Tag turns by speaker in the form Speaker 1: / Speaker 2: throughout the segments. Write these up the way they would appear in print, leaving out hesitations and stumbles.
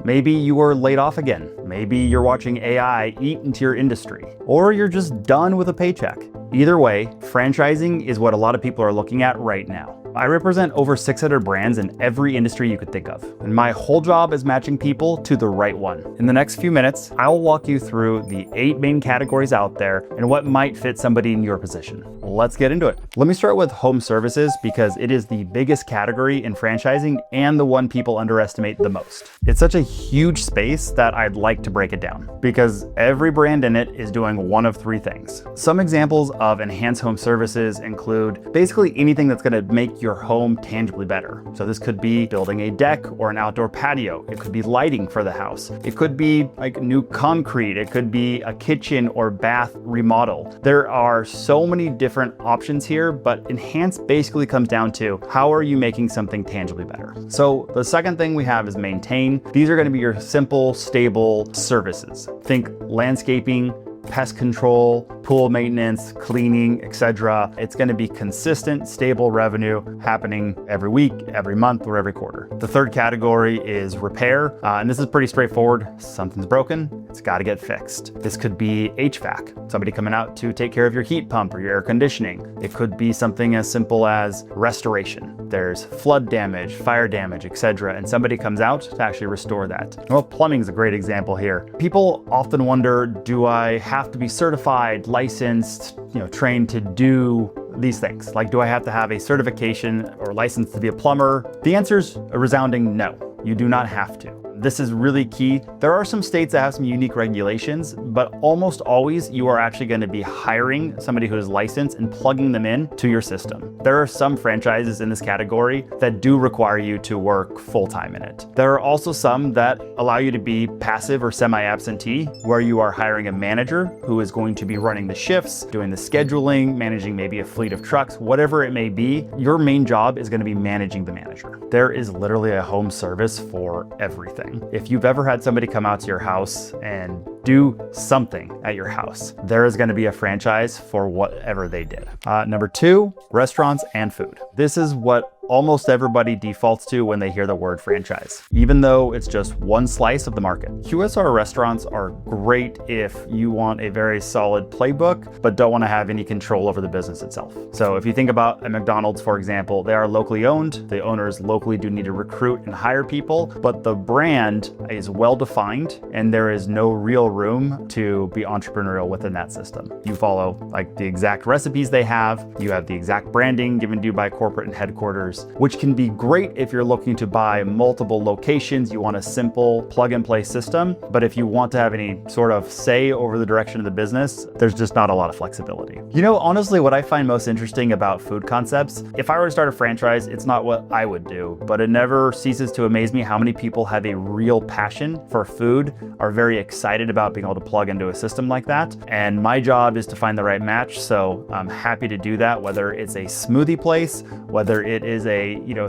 Speaker 1: Maybe you were laid off again. Maybe you're watching AI eat into your industry. Or you're just done with a paycheck. Either way, franchising is what a lot of people are looking at right now. I represent over 600 brands in every industry you could think of, and my whole job is matching people to the right one. In the next few minutes, I'll walk you through the 8 main categories out there and what might fit somebody in your position. Let's get into it. Let me start with home services because it is the biggest category in franchising and the one people underestimate the most. It's such a huge space that I'd like to break it down because every brand in it is doing one of 3 things. Some examples of enhanced home services include basically anything that's going to make your home tangibly better. So this could be building a deck or an outdoor patio. It could be lighting for the house. It could be like new concrete. It could be a kitchen or bath remodel. There are so many different options here, but enhance basically comes down to how are you making something tangibly better? So the second thing we have is maintain. These are going to be your simple, stable services. Think landscaping, pest control, pool maintenance, cleaning, etc. It's going to be consistent, stable revenue happening every week, every month, or every quarter. The third category is repair, and this is pretty straightforward. Something's broken, it's got to get fixed. This could be HVAC, somebody coming out to take care of your heat pump or your air conditioning. It could be something as simple as restoration. There's flood damage, fire damage, etc., and somebody comes out to actually restore that. Well, plumbing is a great example here. People often wonder, do I have to be certified, licensed, trained to do these things? Like, do I have to have a certification or license to be a plumber? The answer is a resounding no. You do not have to. This is really key. There are some states that have some unique regulations, but almost always you are actually going to be hiring somebody who is licensed and plugging them in to your system. There are some franchises in this category that do require you to work full-time in it. There are also some that allow you to be passive or semi-absentee, where you are hiring a manager who is going to be running the shifts, doing the scheduling, managing maybe a fleet of trucks, whatever it may be. Your main job is going to be managing the manager. There is literally a home service for everything. If you've ever had somebody come out to your house and do something at your house, there is going to be a franchise for whatever they did. Number 2, restaurants and food. This is what almost everybody defaults to when they hear the word franchise, even though it's just one slice of the market. QSR restaurants are great if you want a very solid playbook, but don't want to have any control over the business itself. So if you think about a McDonald's, for example, they are locally owned. The owners locally do need to recruit and hire people, but the brand is well defined and there is no real room to be entrepreneurial within that system. You follow like the exact recipes they have. You have the exact branding given to you by corporate and headquarters, which can be great if you're looking to buy multiple locations. You want a simple plug and play system, but if you want to have any sort of say over the direction of the business, there's just not a lot of flexibility. Honestly, what I find most interesting about food concepts, if I were to start a franchise, it's not what I would do, but it never ceases to amaze me how many people have a real passion for food, are very excited about being able to plug into a system like that. And my job is to find the right match. So I'm happy to do that, whether it's a smoothie place, whether it is a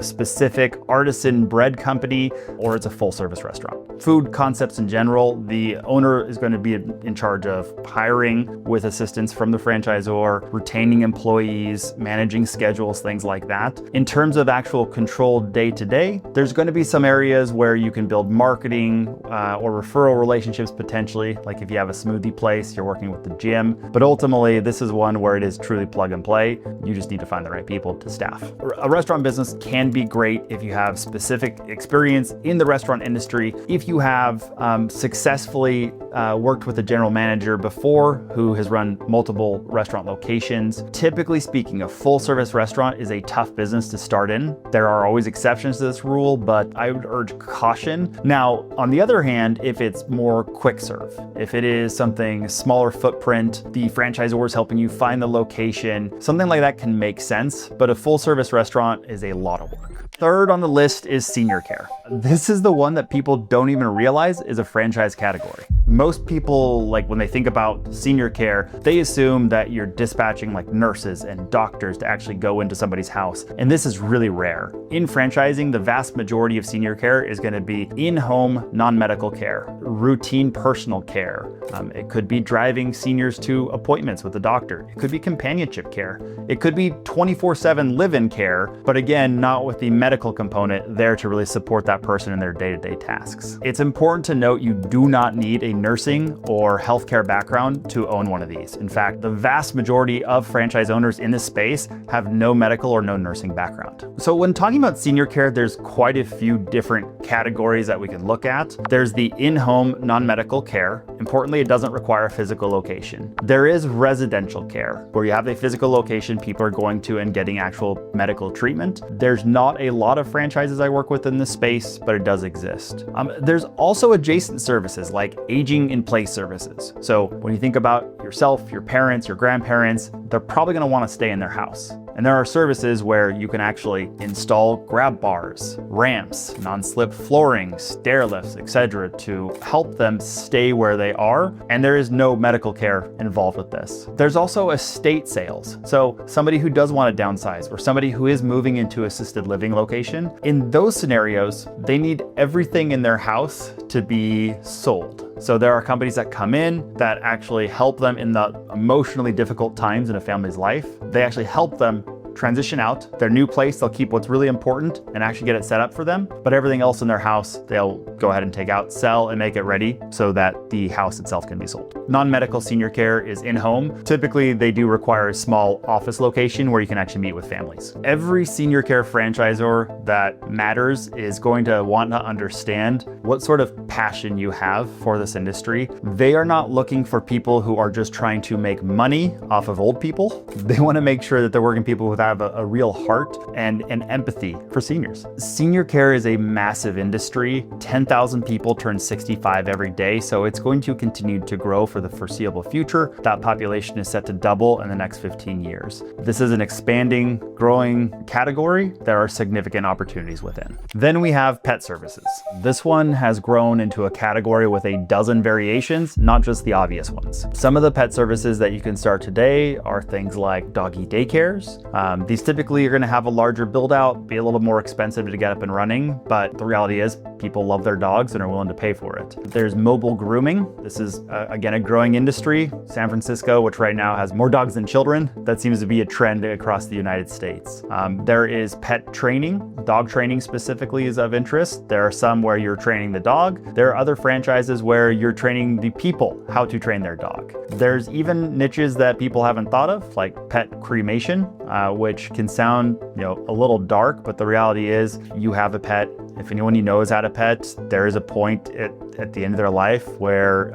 Speaker 1: specific artisan bread company, or it's a full service restaurant. Food concepts in general, the owner is going to be in charge of hiring with assistance from the franchisor, retaining employees, managing schedules, things like that. In terms of actual control day to day, there's going to be some areas where you can build marketing or referral relationships potentially. Like if you have a smoothie place, you're working with the gym, but ultimately this is one where it is truly plug and play. You just need to find the right people to staff. A restaurant business can be great if you have specific experience in the restaurant industry. If you have successfully worked with a general manager before who has run multiple restaurant locations. Typically speaking, a full service restaurant is a tough business to start in. There are always exceptions to this rule, but I would urge caution. Now, on the other hand, if it's more quick serve, if it is something smaller footprint, the franchisor is helping you find the location, something like that can make sense, but a full service restaurant is a lot of work. Third on the list is senior care. This is the one that people don't even realize is a franchise category. Most people, like when they think about senior care, they assume that you're dispatching like nurses and doctors to actually go into somebody's house. And this is really rare. In franchising, the vast majority of senior care is going to be in-home non-medical care, routine personal care. It could be driving seniors to appointments with the doctor. It could be companionship care. It could be 24/7 live-in care, but again, not with the medical component there to really support that person in their day-to-day tasks. It's important to note you do not need a nursing or healthcare background to own one of these. In fact, the vast majority of franchise owners in this space have no medical or no nursing background. So when talking about senior care, there's quite a few different categories that we can look at. There's the in-home non-medical care. Importantly, it doesn't require a physical location. There is residential care, where you have a physical location, people are going to and getting actual medical treatment. There's not a lot of franchises I work with in this space, but it does exist. There's also adjacent services like aging in place services. So when you think about yourself, your parents, your grandparents, they're probably gonna wanna stay in their house. And there are services where you can actually install grab bars, ramps, non-slip flooring, stair lifts, etc. to help them stay where they are. And there is no medical care involved with this. There's also estate sales. So somebody who does want to downsize or somebody who is moving into assisted living location, in those scenarios, they need everything in their house to be sold. So there are companies that come in that actually help them in the emotionally difficult times in a family's life. They actually help them transition out. Their new place, they'll keep what's really important and actually get it set up for them. But everything else in their house, they'll go ahead and take out, sell, and make it ready so that the house itself can be sold. Non-medical senior care is in-home. Typically, they do require a small office location where you can actually meet with families. Every senior care franchisor that matters is going to want to understand what sort of passion you have for this industry. They are not looking for people who are just trying to make money off of old people. They want to make sure that they're working people with have a real heart and an empathy for seniors. Senior care is a massive industry. 10,000 people turn 65 every day, so it's going to continue to grow for the foreseeable future. That population is set to double in the next 15 years. This is an expanding, growing category. There are significant opportunities within. Then we have pet services. This one has grown into a category with a dozen variations, not just the obvious ones. Some of the pet services that you can start today are things like doggy daycares. These typically are going to have a larger build out, be a little more expensive to get up and running, but the reality is people love their dogs and are willing to pay for it. There's mobile grooming. This is, again, a growing industry. San Francisco, which right now has more dogs than children, that seems to be a trend across the United States. There is pet training. Dog training specifically is of interest. There are some where you're training the dog. There are other franchises where you're training the people how to train their dog. There's even niches that people haven't thought of, like pet cremation, which can sound, a little dark, but the reality is you have a pet. If anyone you know has had a pet, there is a point at the end of their life where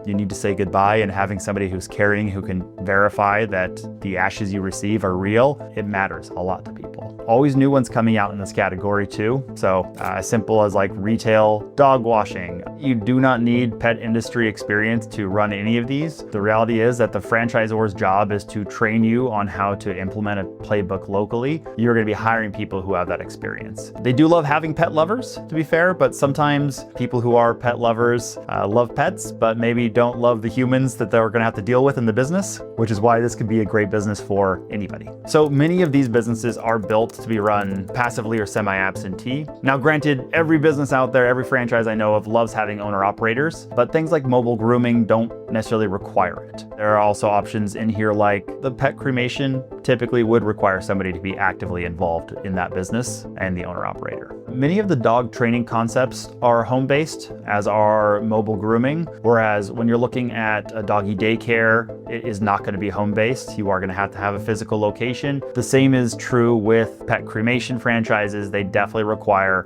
Speaker 1: you need to say goodbye, and having somebody who's caring, who can verify that the ashes you receive are real, it matters a lot to people. Always new ones coming out in this category too. So as simple as like retail dog washing. You do not need pet industry experience to run any of these. The reality is that the franchisor's job is to train you on how to implement a playbook locally. You're going to be hiring people who have that experience. They do love having pet lovers, to be fair, but sometimes people who are pet lovers love pets, but maybe don't love the humans that they're going to have to deal with in the business, which is why this could be a great business for anybody. So many of these businesses are built to be run passively or semi-absentee. Now, granted, every business out there, every franchise I know of loves having owner-operators, but things like mobile grooming don't necessarily require it. There are also options in here like the pet cremation typically would require somebody to be actively involved in that business and the owner-operator. Many of the dog training concepts are home-based, as are mobile grooming, whereas when you're looking at a doggy daycare, it is not going to be home-based. You are going to have a physical location. The same is true with pet cremation franchises. They definitely require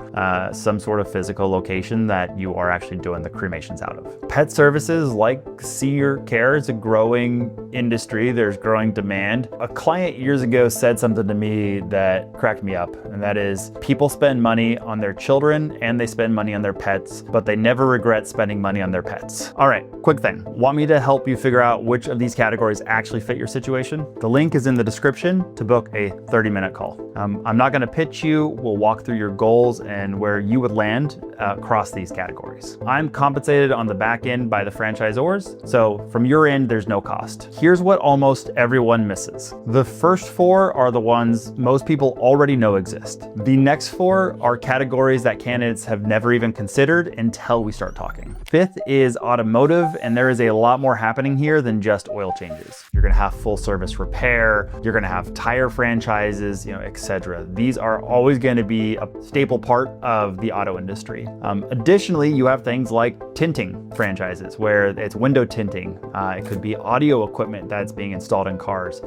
Speaker 1: some sort of physical location that you are actually doing the cremations out of. Pet services like senior care is a growing industry. There's growing demand. A client years ago said something to me that cracked me up, and that is people spend money on their children and they spend money on their pets, but they never regret spending money on their pets. All right, quick thing. Want me to help you figure out which of these categories actually fit your situation? The link is in the description to book a 30-minute call. I'm not gonna pitch you. We'll walk through your goals and where you would land across these categories. I'm compensated on the back end by the franchisors, so from your end, there's no cost. Here's what almost everyone misses. The first 4 are the ones most people already know exist. The next 4 are categories that candidates have never even considered until we start talking. 5th is automotive, and there is a lot more happening here than just oil changes. You're gonna have full service repair, you're gonna have tire franchises, etc. These are always gonna be a staple part of the auto industry. Additionally, you have things like tinting franchises, where it's window tinting. It could be audio equipment that's being installed in cars.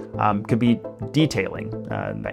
Speaker 1: Could be detailing,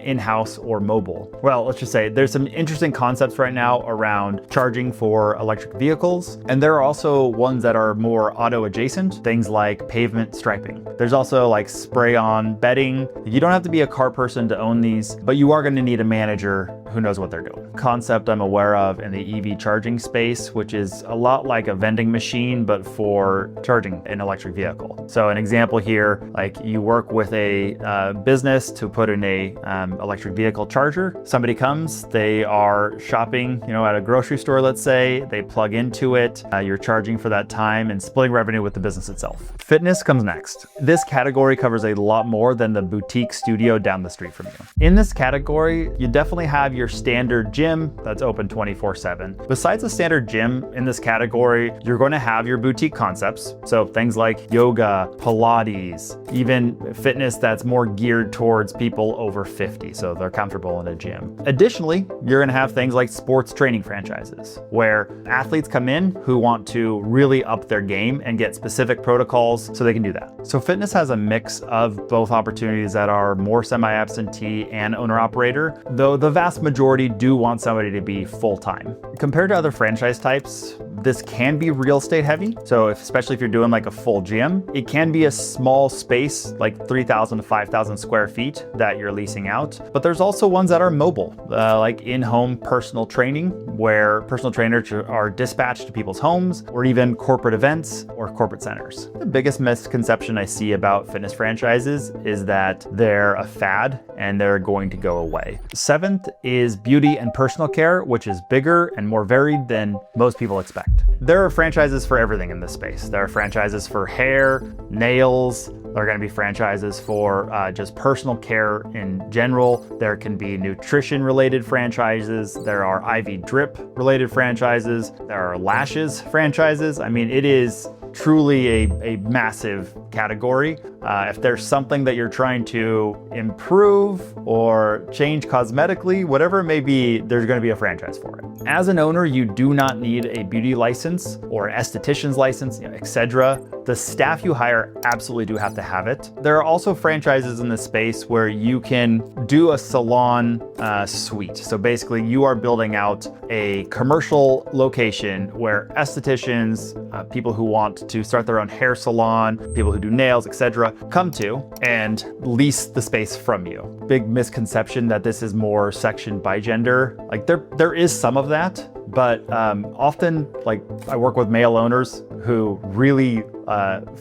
Speaker 1: in-house or mobile. Well, let's just say there's some interesting concepts right now around charging for electric vehicles, and there are also ones that are more auto adjacent, things like pavement striping. There's also like spray-on bedding. You don't have to be a car person to own these, but you are going to need a manager who knows what they're doing. Concept I'm aware of in the EV charging space, which is a lot like a vending machine, but for charging an electric vehicle. So an example here, like you work with a business to put in a electric vehicle charger. Somebody comes, they are shopping, at a grocery store, let's say, they plug into it, you're charging for that time and splitting revenue with the business itself. Fitness comes next. This category covers a lot more than the boutique studio down the street from you. In this category, you definitely have your standard gym that's open 24/7. Besides the standard gym in this category, you're going to have your boutique concepts. So things like yoga, Pilates, even fitness that's more geared towards people over 50, so they're comfortable in a gym. Additionally, you're going to have things like sports training franchises, where athletes come in who want to really up their game and get specific protocols so they can do that. So fitness has a mix of both opportunities that are more semi-absentee and owner-operator, though the vast majority do want somebody to be full-time. Compared to other franchise types, this can be real estate heavy. So especially if you're doing like a full gym, it can be a small space, like 3,000 to 5,000 square feet that you're leasing out. But there's also ones that are mobile, like in-home personal training, where personal trainers are dispatched to people's homes, or even corporate events or corporate centers. The biggest misconception I see about fitness franchises is that they're a fad and they're going to go away. 7th is beauty and personal care, which is bigger and more varied than most people expect. There are franchises for everything in this space. There are franchises for hair, nails. There are going to be franchises for just personal care in general. There can be nutrition-related franchises. There are IV drip related franchises. There are lashes franchises. I mean, it is truly a massive category. If there's something that you're trying to improve or change cosmetically, whatever it may be, there's going to be a franchise for it. As an owner, you do not need a beauty license or an esthetician's license, etc. The staff you hire absolutely do have to have it. There are also franchises in this space where you can do a salon suite. So basically you are building out a commercial location where estheticians, people who want to start their own hair salon, people who do nails, etc., come to and lease the space from you. Big misconception that this is more sectioned by gender. Like there is some of that, but often, like, I work with male owners who really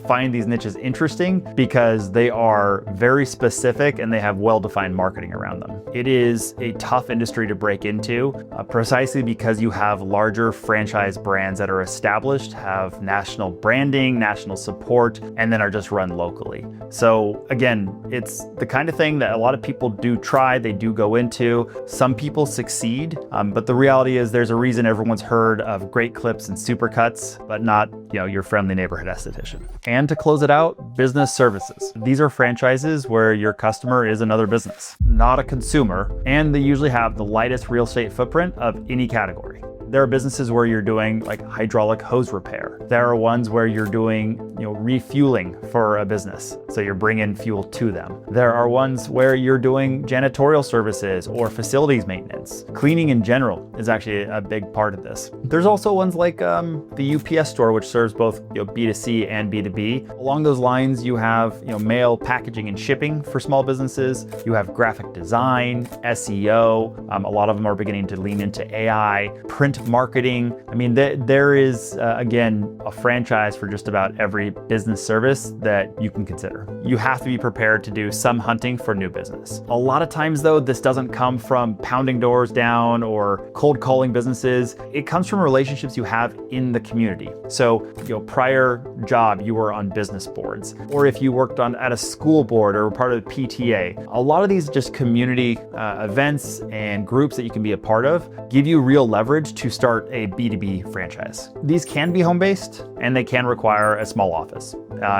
Speaker 1: find these niches interesting because they are very specific and they have well-defined marketing around them. It is a tough industry to break into, precisely because you have larger franchise brands that are established, have national branding, national support, and then are just run locally. So again, it's the kind of thing that a lot of people do try, they do go into. Some people succeed, but the reality is there's a reason everyone's heard of Great Clips and Supercuts, but not, your friendly neighborhood esthetician. And to close it out, business services. These are franchises where your customer is another business, not a consumer, and they usually have the lightest real estate footprint of any category. There are businesses where you're doing like hydraulic hose repair. There are ones where you're doing, refueling for a business. So you're bringing fuel to them. There are ones where you're doing janitorial services or facilities maintenance. Cleaning in general is actually a big part of this. There's also ones like the UPS store, which serves both B2C and B2B. Along those lines, you have mail, packaging, and shipping for small businesses. You have graphic design, SEO. A lot of them are beginning to lean into AI, print marketing. I mean, there is, again, a franchise for just about every business service that you can consider. You have to be prepared to do some hunting for new business. A lot of times, though, this doesn't come from pounding doors down or cold calling businesses. It comes from relationships you have in the community. So, prior job, you were on business boards, or if you worked at a school board or were part of the PTA. A lot of these just community events and groups that you can be a part of give you real leverage to start a B2B franchise. These can be home-based and they can require a small office.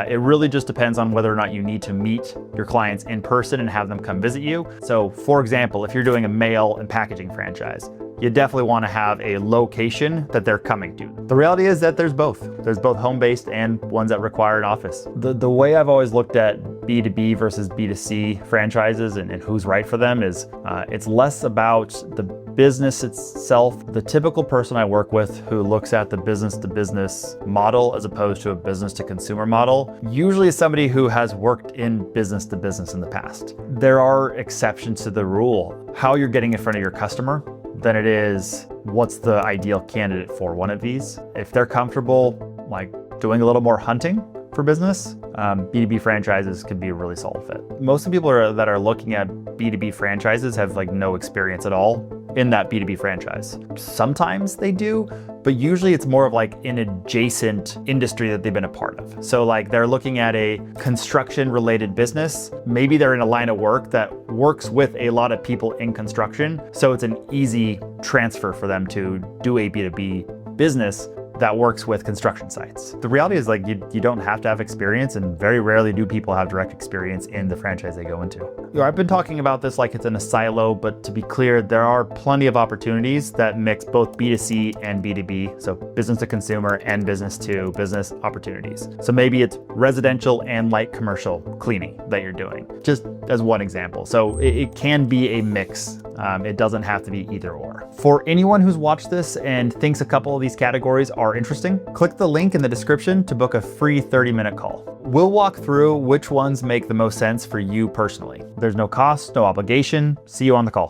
Speaker 1: It really just depends on whether or not you need to meet your clients in person and have them come visit you. So for example, if you're doing a mail and packaging franchise, you definitely want to have a location that they're coming to. The reality is that there's both. There's both home-based and ones that require an office. The way I've always looked at B2B versus B2C franchises and who's right for them is it's less about the business itself. The typical person I work with who looks at the business-to-business model as opposed to a business-to-consumer model usually is somebody who has worked in business-to-business in the past. There are exceptions to the rule. How you're getting in front of your customer than it is what's the ideal candidate for one of these. If they're comfortable like doing a little more hunting for business, B2B franchises could be a really solid fit. Most of the people that are looking at B2B franchises have like no experience at all in that B2B franchise. Sometimes they do, but usually it's more of like an adjacent industry that they've been a part of. So like they're looking at a construction related business. Maybe they're in a line of work that works with a lot of people in construction. So it's an easy transfer for them to do a B2B business that works with construction sites. The reality is like you don't have to have experience, and very rarely do people have direct experience in the franchise they go into. I've been talking about this like it's in a silo, but to be clear, there are plenty of opportunities that mix both B2C and B2B, so business to consumer and business to business opportunities. So maybe it's residential and light commercial cleaning that you're doing, just as one example. So it can be a mix. It doesn't have to be either or. For anyone who's watched this and thinks a couple of these categories are interesting, click the link in the description to book a free 30-minute call. We'll walk through which ones make the most sense for you personally. There's no cost, no obligation. See you on the call.